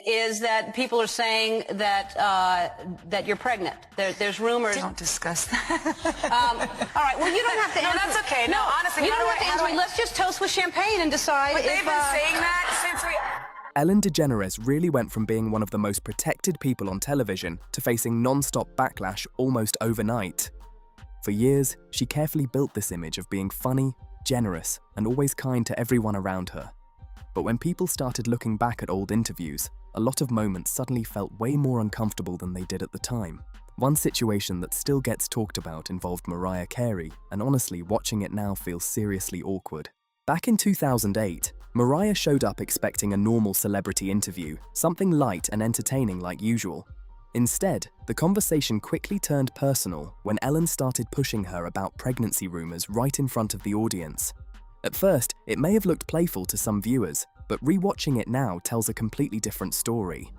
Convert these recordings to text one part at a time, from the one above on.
is that people are saying that that you're pregnant. There's rumors. Don't discuss that. All right. Well, you don't have to. No, that's okay. No, honestly, you don't have to answer. Let's just toast with champagne and decide. But they've been saying that since we. Ellen DeGeneres really went from being one of the most protected people on television to facing non-stop backlash almost overnight. For years, she carefully built this image of being funny, generous, and always kind to everyone around her. But when people started looking back at old interviews, a lot of moments suddenly felt way more uncomfortable than they did at the time. One situation that still gets talked about involved Mariah Carey, and honestly, watching it now feels seriously awkward. Back in 2008, Mariah showed up expecting a normal celebrity interview, something light and entertaining like usual. Instead, the conversation quickly turned personal when Ellen started pushing her about pregnancy rumors right in front of the audience. At first, it may have looked playful to some viewers, but rewatching it now tells a completely different story.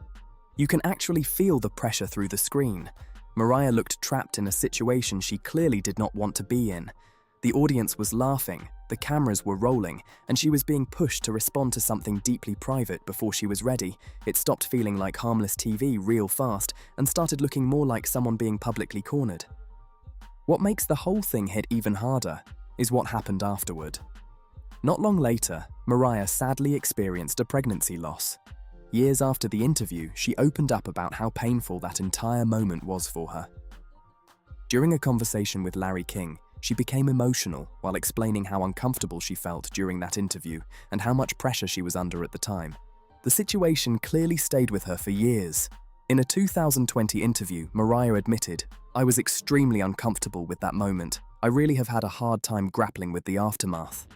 You can actually feel the pressure through the screen. Mariah looked trapped in a situation she clearly did not want to be in. The audience was laughing, the cameras were rolling, and she was being pushed to respond to something deeply private before she was ready. It stopped feeling like harmless TV real fast and started looking more like someone being publicly cornered. What makes the whole thing hit even harder is what happened afterward. Not long later, Mariah sadly experienced a pregnancy loss. Years after the interview, she opened up about how painful that entire moment was for her. During a conversation with Larry King, she became emotional while explaining how uncomfortable she felt during that interview and how much pressure she was under at the time. The situation clearly stayed with her for years. In a 2020 interview, Mariah admitted, "I was extremely uncomfortable with that moment. I really have had a hard time grappling with the aftermath."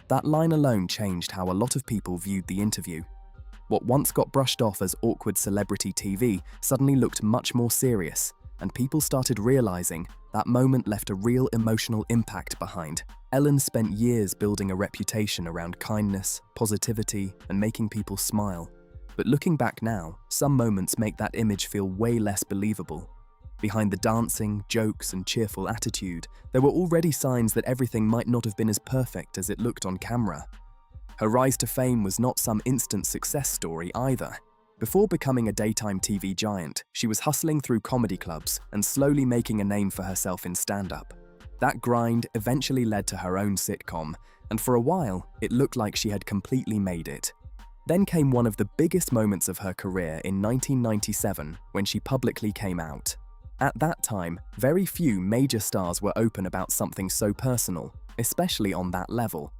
That line alone changed how a lot of people viewed the interview. What once got brushed off as awkward celebrity TV suddenly looked much more serious, and people started realizing that moment left a real emotional impact behind. Ellen spent years building a reputation around kindness, positivity, and making people smile. But looking back now, some moments make that image feel way less believable. Behind the dancing, jokes, and cheerful attitude, there were already signs that everything might not have been as perfect as it looked on camera. Her rise to fame was not some instant success story either. Before becoming a daytime TV giant, she was hustling through comedy clubs and slowly making a name for herself in stand-up. That grind eventually led to her own sitcom, and for a while, it looked like she had completely made it. Then came one of the biggest moments of her career in 1997, when she publicly came out. At that time, very few major stars were open about something so personal, especially on that level.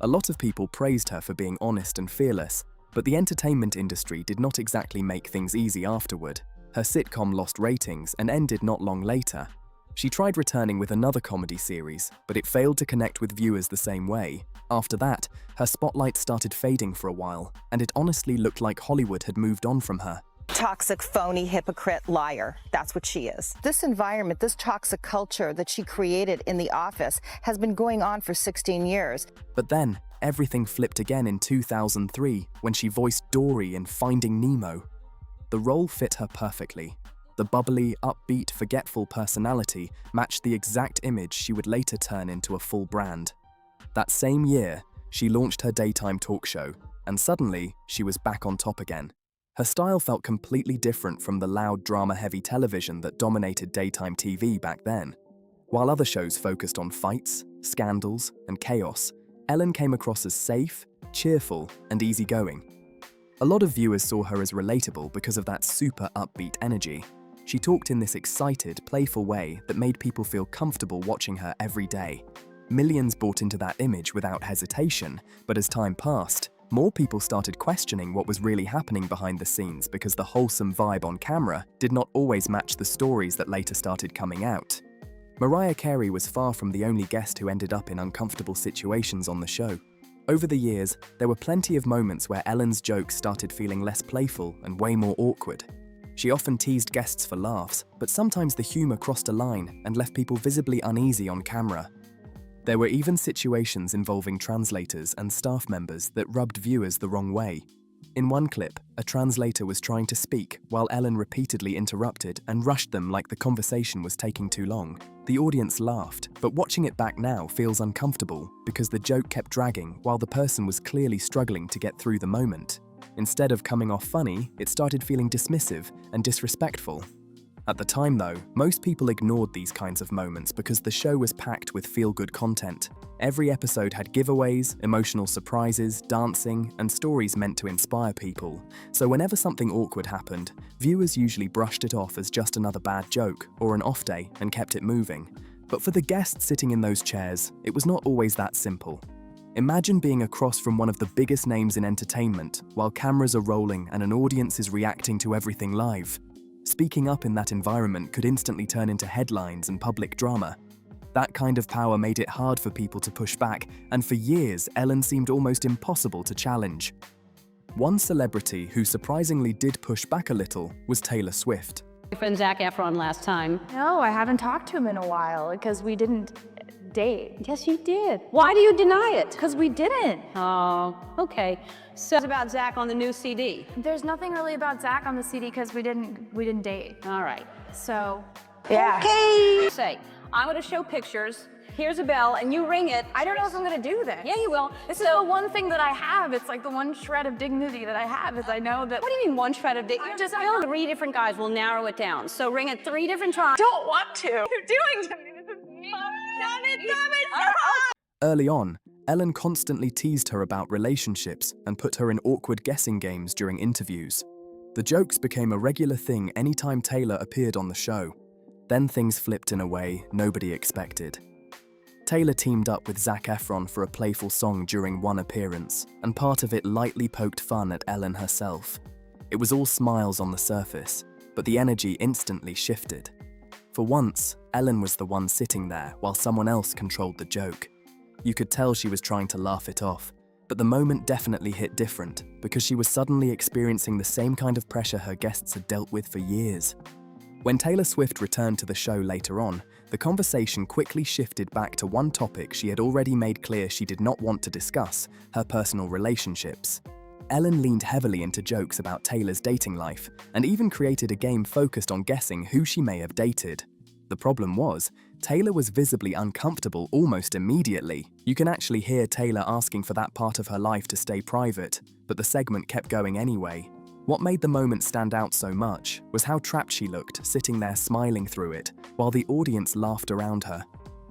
A lot of people praised her for being honest and fearless, but the entertainment industry did not exactly make things easy afterward. Her sitcom lost ratings and ended not long later. She tried returning with another comedy series, but it failed to connect with viewers the same way. After that, her spotlight started fading for a while, and it honestly looked like Hollywood had moved on from her. Toxic, phony, hypocrite, liar. That's what she is. This environment, this toxic culture that she created in the office has been going on for 16 years. But then, everything flipped again in 2003 when she voiced Dory in Finding Nemo. The role fit her perfectly. The bubbly, upbeat, forgetful personality matched the exact image she would later turn into a full brand. That same year, she launched her daytime talk show, and suddenly, she was back on top again. Her style felt completely different from the loud, drama-heavy television that dominated daytime TV back then. While other shows focused on fights, scandals, and chaos, Ellen came across as safe, cheerful, and easygoing. A lot of viewers saw her as relatable because of that super upbeat energy. She talked in this excited, playful way that made people feel comfortable watching her every day. Millions bought into that image without hesitation, but as time passed, more people started questioning what was really happening behind the scenes because the wholesome vibe on camera did not always match the stories that later started coming out. Mariah Carey was far from the only guest who ended up in uncomfortable situations on the show. Over the years, there were plenty of moments where Ellen's jokes started feeling less playful and way more awkward. She often teased guests for laughs, but sometimes the humor crossed a line and left people visibly uneasy on camera. There were even situations involving translators and staff members that rubbed viewers the wrong way. In one clip, a translator was trying to speak while Ellen repeatedly interrupted and rushed them like the conversation was taking too long. The audience laughed, but watching it back now feels uncomfortable because the joke kept dragging while the person was clearly struggling to get through the moment. Instead of coming off funny, it started feeling dismissive and disrespectful. At the time though, most people ignored these kinds of moments because the show was packed with feel-good content. Every episode had giveaways, emotional surprises, dancing, and stories meant to inspire people. So whenever something awkward happened, viewers usually brushed it off as just another bad joke or an off day and kept it moving. But for the guests sitting in those chairs, it was not always that simple. Imagine being across from one of the biggest names in entertainment while cameras are rolling and an audience is reacting to everything live. Speaking up in that environment could instantly turn into headlines and public drama. That kind of power made it hard for people to push back, and for years, Ellen seemed almost impossible to challenge. One celebrity who surprisingly did push back a little was Taylor Swift. Friend Zac Efron last time. No, I haven't talked to him in a while because we didn't date. Yes, you did. Why do you deny it? Because we didn't. Oh, okay. So it's about Zac on the new CD. There's nothing really about Zac on the CD because we didn't date. All right. So, Yeah. Okay. Say, I'm going to show pictures. Here's a bell, and you ring it. I don't know if I'm gonna do this. Yeah, you will. This is the one thing that I have. It's like the one shred of dignity that I have is I know that. What do you mean one shred of dignity? Just Bill, 3 different guys will narrow it down. So ring it 3 different times. Don't want to. You're doing to me. This is mean. Early on, Ellen constantly teased her about relationships and put her in awkward guessing games during interviews. The jokes became a regular thing anytime Taylor appeared on the show. Then things flipped in a way nobody expected. Taylor teamed up with Zac Efron for a playful song during one appearance, and part of it lightly poked fun at Ellen herself. It was all smiles on the surface, but the energy instantly shifted. For once, Ellen was the one sitting there while someone else controlled the joke. You could tell she was trying to laugh it off, but the moment definitely hit different because she was suddenly experiencing the same kind of pressure her guests had dealt with for years. When Taylor Swift returned to the show later on, the conversation quickly shifted back to one topic she had already made clear she did not want to discuss: her personal relationships. Ellen leaned heavily into jokes about Taylor's dating life and even created a game focused on guessing who she may have dated. The problem was, Taylor was visibly uncomfortable almost immediately. You can actually hear Taylor asking for that part of her life to stay private, but the segment kept going anyway. What made the moment stand out so much was how trapped she looked, sitting there smiling through it, while the audience laughed around her.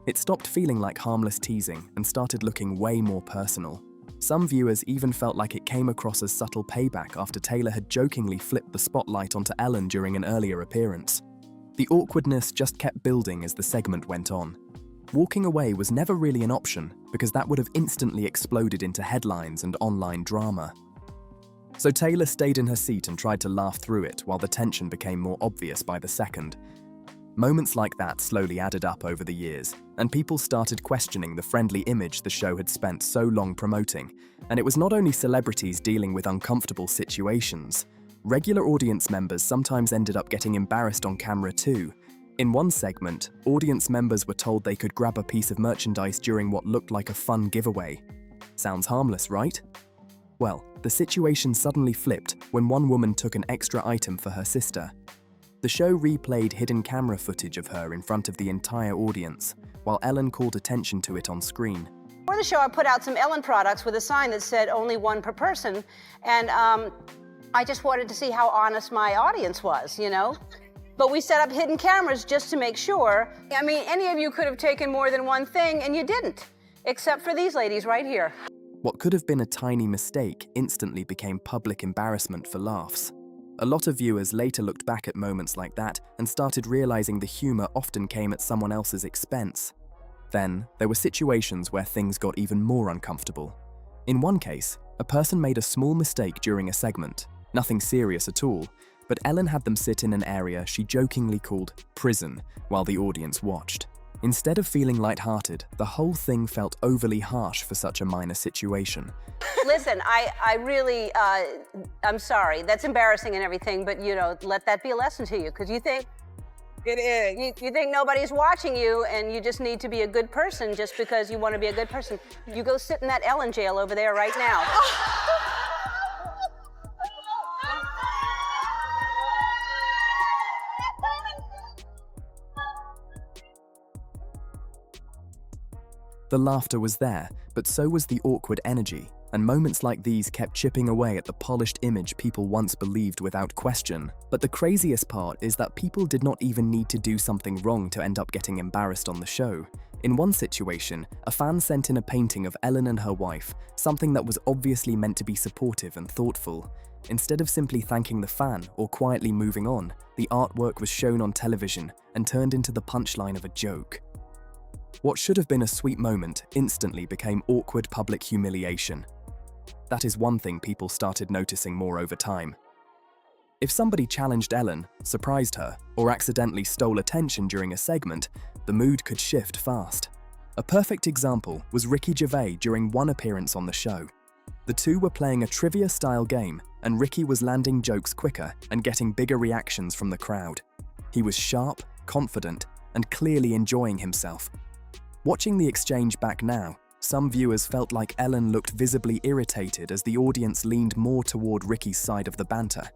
It stopped feeling like harmless teasing and started looking way more personal. Some viewers even felt like it came across as subtle payback after Taylor had jokingly flipped the spotlight onto Ellen during an earlier appearance. The awkwardness just kept building as the segment went on. Walking away was never really an option because that would have instantly exploded into headlines and online drama. So Taylor stayed in her seat and tried to laugh through it while the tension became more obvious by the second. Moments like that slowly added up over the years, and people started questioning the friendly image the show had spent so long promoting. And it was not only celebrities dealing with uncomfortable situations. Regular audience members sometimes ended up getting embarrassed on camera too. In one segment, audience members were told they could grab a piece of merchandise during what looked like a fun giveaway. Sounds harmless, right? Well, the situation suddenly flipped when one woman took an extra item for her sister. The show replayed hidden camera footage of her in front of the entire audience, while Ellen called attention to it on screen. For the show, I put out some Ellen products with a sign that said only 1 per person, and I just wanted to see how honest my audience was, you know? But we set up hidden cameras just to make sure. I mean, any of you could have taken more than one thing, and you didn't, except for these ladies right here. What could have been a tiny mistake instantly became public embarrassment for laughs. A lot of viewers later looked back at moments like that and started realizing the humor often came at someone else's expense. Then, there were situations where things got even more uncomfortable. In one case, a person made a small mistake during a segment, nothing serious at all, but Ellen had them sit in an area she jokingly called prison while the audience watched. Instead of feeling lighthearted, the whole thing felt overly harsh for such a minor situation. Listen, I really, I'm sorry. That's embarrassing and everything, but, you know, let that be a lesson to you, because you think It is. you think nobody's watching you and you just need to be a good person just because you want to be a good person. You go sit in that Ellen jail over there right now. The laughter was there, but so was the awkward energy. and moments like these kept chipping away at the polished image people once believed without question. But the craziest part is that people did not even need to do something wrong to end up getting embarrassed on the show. In one situation, a fan sent in a painting of Ellen and her wife, something that was obviously meant to be supportive and thoughtful. Instead of simply thanking the fan or quietly moving on, the artwork was shown on television and turned into the punchline of a joke. What should have been a sweet moment instantly became awkward public humiliation. That is one thing people started noticing more over time. If somebody challenged Ellen, surprised her, or accidentally stole attention during a segment, the mood could shift fast. A perfect example was Ricky Gervais during one appearance on the show. The two were playing a trivia-style game, and Ricky was landing jokes quicker and getting bigger reactions from the crowd. He was sharp, confident, and clearly enjoying himself. Watching the exchange back now, some viewers felt like Ellen looked visibly irritated as the audience leaned more toward Ricky's side of the banter.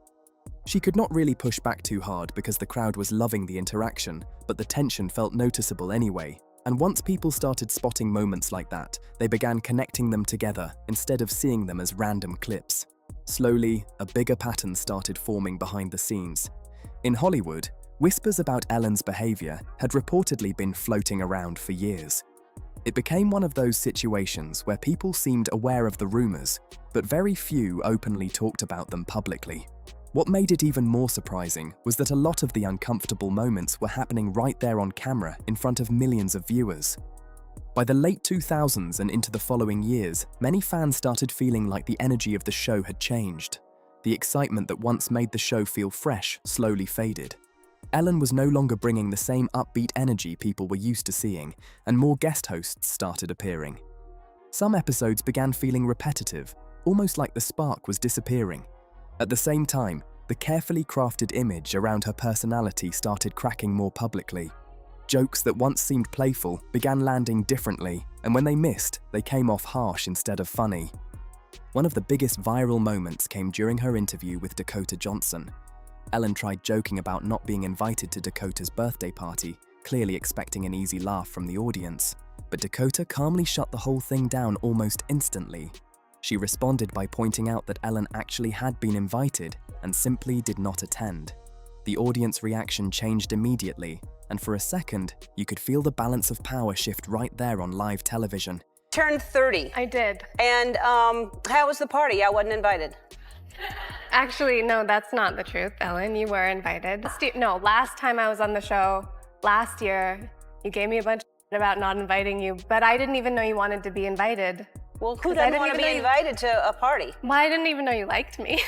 She could not really push back too hard because the crowd was loving the interaction, but the tension felt noticeable anyway. And once people started spotting moments like that, they began connecting them together instead of seeing them as random clips. Slowly, a bigger pattern started forming behind the scenes. In Hollywood, whispers about Ellen's behavior had reportedly been floating around for years. It became one of those situations where people seemed aware of the rumors, but very few openly talked about them publicly. What made it even more surprising was that a lot of the uncomfortable moments were happening right there on camera in front of millions of viewers. By the late 2000s and into the following years, many fans started feeling like the energy of the show had changed. The excitement that once made the show feel fresh slowly faded. Ellen was no longer bringing the same upbeat energy people were used to seeing, and more guest hosts started appearing. Some episodes began feeling repetitive, almost like the spark was disappearing. At the same time, the carefully crafted image around her personality started cracking more publicly. Jokes that once seemed playful began landing differently, and when they missed, they came off harsh instead of funny. One of the biggest viral moments came during her interview with Dakota Johnson. Ellen tried joking about not being invited to Dakota's birthday party, clearly expecting an easy laugh from the audience. But Dakota calmly shut the whole thing down almost instantly. She responded by pointing out that Ellen actually had been invited and simply did not attend. The audience reaction changed immediately, and for a second, you could feel the balance of power shift right there on live television. Turned 30. I did. And how was the party? I wasn't invited. Actually, no, that's not the truth, Ellen. You were invited. No, last time I was on the show, last year, you gave me a bunch of shit about not inviting you, but I didn't even know you wanted to be invited. Well, who doesn't want to be invited to a party? Well, I didn't even know you liked me.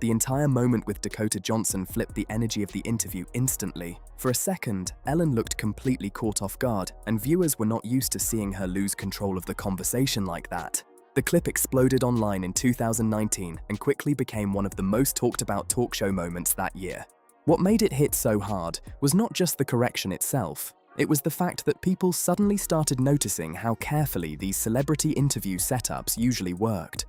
The entire moment with Dakota Johnson flipped the energy of the interview instantly. For a second, Ellen looked completely caught off guard, and viewers were not used to seeing her lose control of the conversation like that. The clip exploded online in 2019 and quickly became one of the most talked about talk show moments that year. What made it hit so hard was not just the correction itself. It was the fact that people suddenly started noticing how carefully these celebrity interview setups usually worked.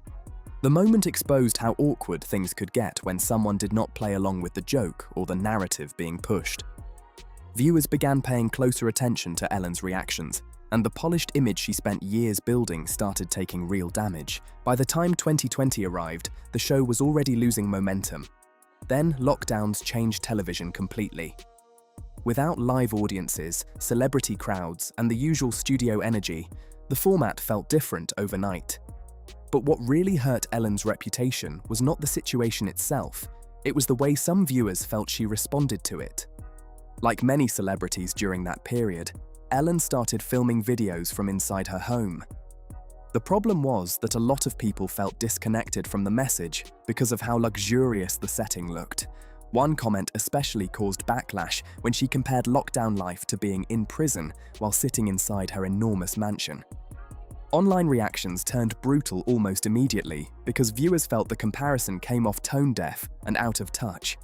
The moment exposed how awkward things could get when someone did not play along with the joke or the narrative being pushed. Viewers began paying closer attention to Ellen's reactions, and the polished image she spent years building started taking real damage. By the time 2020 arrived, the show was already losing momentum. Then lockdowns changed television completely. Without live audiences, celebrity crowds, and the usual studio energy, the format felt different overnight. But what really hurt Ellen's reputation was not the situation itself, it was the way some viewers felt she responded to it. Like many celebrities during that period, Ellen started filming videos from inside her home. The problem was that a lot of people felt disconnected from the message because of how luxurious the setting looked. One comment especially caused backlash when she compared lockdown life to being in prison while sitting inside her enormous mansion. Online reactions turned brutal almost immediately because viewers felt the comparison came off tone-deaf and out of touch.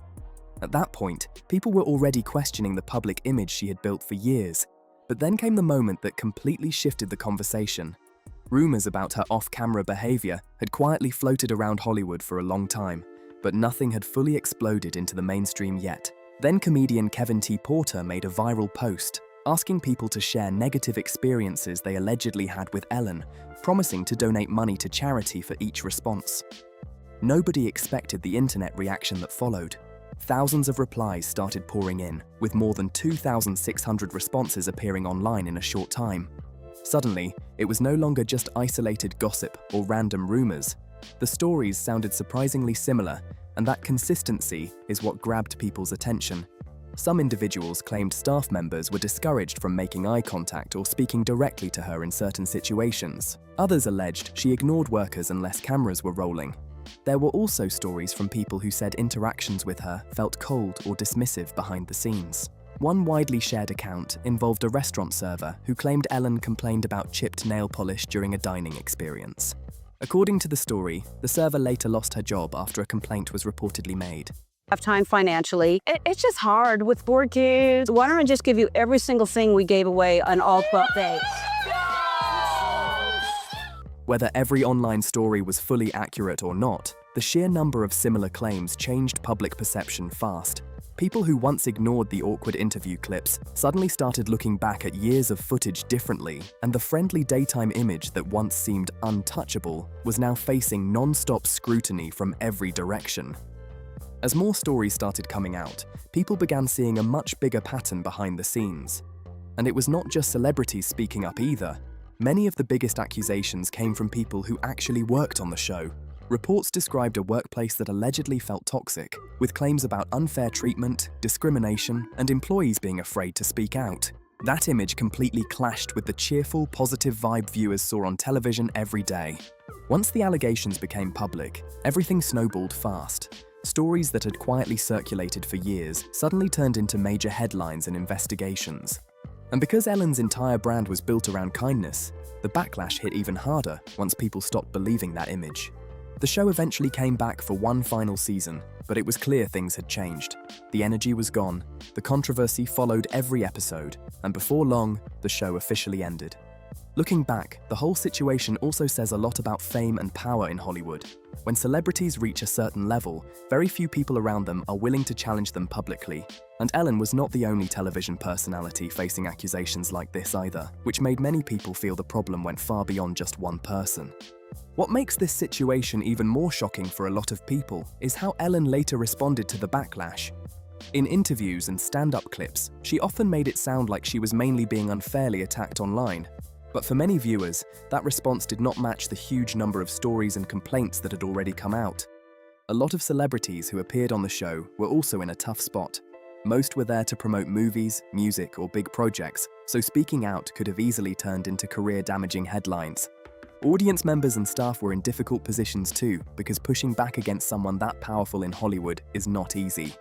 At that point, people were already questioning the public image she had built for years. But then came the moment that completely shifted the conversation. Rumors about her off-camera behavior had quietly floated around Hollywood for a long time, but nothing had fully exploded into the mainstream yet. Then comedian Kevin T. Porter made a viral post, asking people to share negative experiences they allegedly had with Ellen, promising to donate money to charity for each response. Nobody expected the internet reaction that followed. Thousands of replies started pouring in, with more than 2,600 responses appearing online in a short time. Suddenly, it was no longer just isolated gossip or random rumors. The stories sounded surprisingly similar, and that consistency is what grabbed people's attention. Some individuals claimed staff members were discouraged from making eye contact or speaking directly to her in certain situations. Others alleged she ignored workers unless cameras were rolling. There were also stories from people who said interactions with her felt cold or dismissive behind the scenes. One widely shared account involved a restaurant server who claimed Ellen complained about chipped nail polish during a dining experience. According to the story, the server later lost her job after a complaint was reportedly made. Have time financially. It's just hard with 4 kids. Why don't I just give you every single thing we gave away on all 12 days? Whether every online story was fully accurate or not, the sheer number of similar claims changed public perception fast. People who once ignored the awkward interview clips suddenly started looking back at years of footage differently, and the friendly daytime image that once seemed untouchable was now facing non-stop scrutiny from every direction. As more stories started coming out, people began seeing a much bigger pattern behind the scenes. And it was not just celebrities speaking up either. Many of the biggest accusations came from people who actually worked on the show. Reports described a workplace that allegedly felt toxic, with claims about unfair treatment, discrimination, and employees being afraid to speak out. That image completely clashed with the cheerful, positive vibe viewers saw on television every day. Once the allegations became public, everything snowballed fast. Stories that had quietly circulated for years suddenly turned into major headlines and investigations. And because Ellen's entire brand was built around kindness, the backlash hit even harder once people stopped believing that image. The show eventually came back for one final season, but it was clear things had changed. The energy was gone, the controversy followed every episode, and before long, the show officially ended. Looking back, the whole situation also says a lot about fame and power in Hollywood. When celebrities reach a certain level, very few people around them are willing to challenge them publicly. And Ellen was not the only television personality facing accusations like this either, which made many people feel the problem went far beyond just one person. What makes this situation even more shocking for a lot of people is how Ellen later responded to the backlash. In interviews and stand-up clips, she often made it sound like she was mainly being unfairly attacked online. But for many viewers, that response did not match the huge number of stories and complaints that had already come out. A lot of celebrities who appeared on the show were also in a tough spot. Most were there to promote movies, music, or big projects, so speaking out could have easily turned into career-damaging headlines. Audience members and staff were in difficult positions too, because pushing back against someone that powerful in Hollywood is not easy.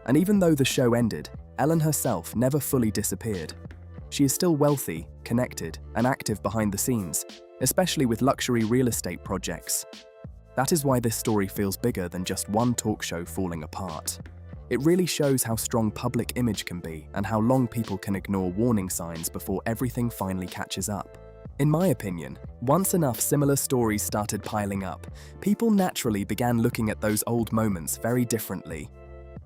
And even though the show ended, Ellen herself never fully disappeared. She is still wealthy, connected, and active behind the scenes, especially with luxury real estate projects. That is why this story feels bigger than just one talk show falling apart. It really shows how strong public image can be and how long people can ignore warning signs before everything finally catches up. In my opinion, once enough similar stories started piling up, people naturally began looking at those old moments very differently.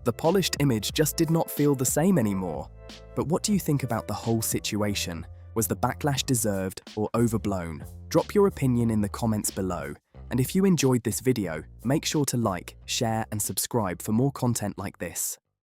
The polished image just did not feel the same anymore. But what do you think about the whole situation? Was the backlash deserved or overblown? Drop your opinion in the comments below. And if you enjoyed this video, make sure to like, share, and subscribe for more content like this.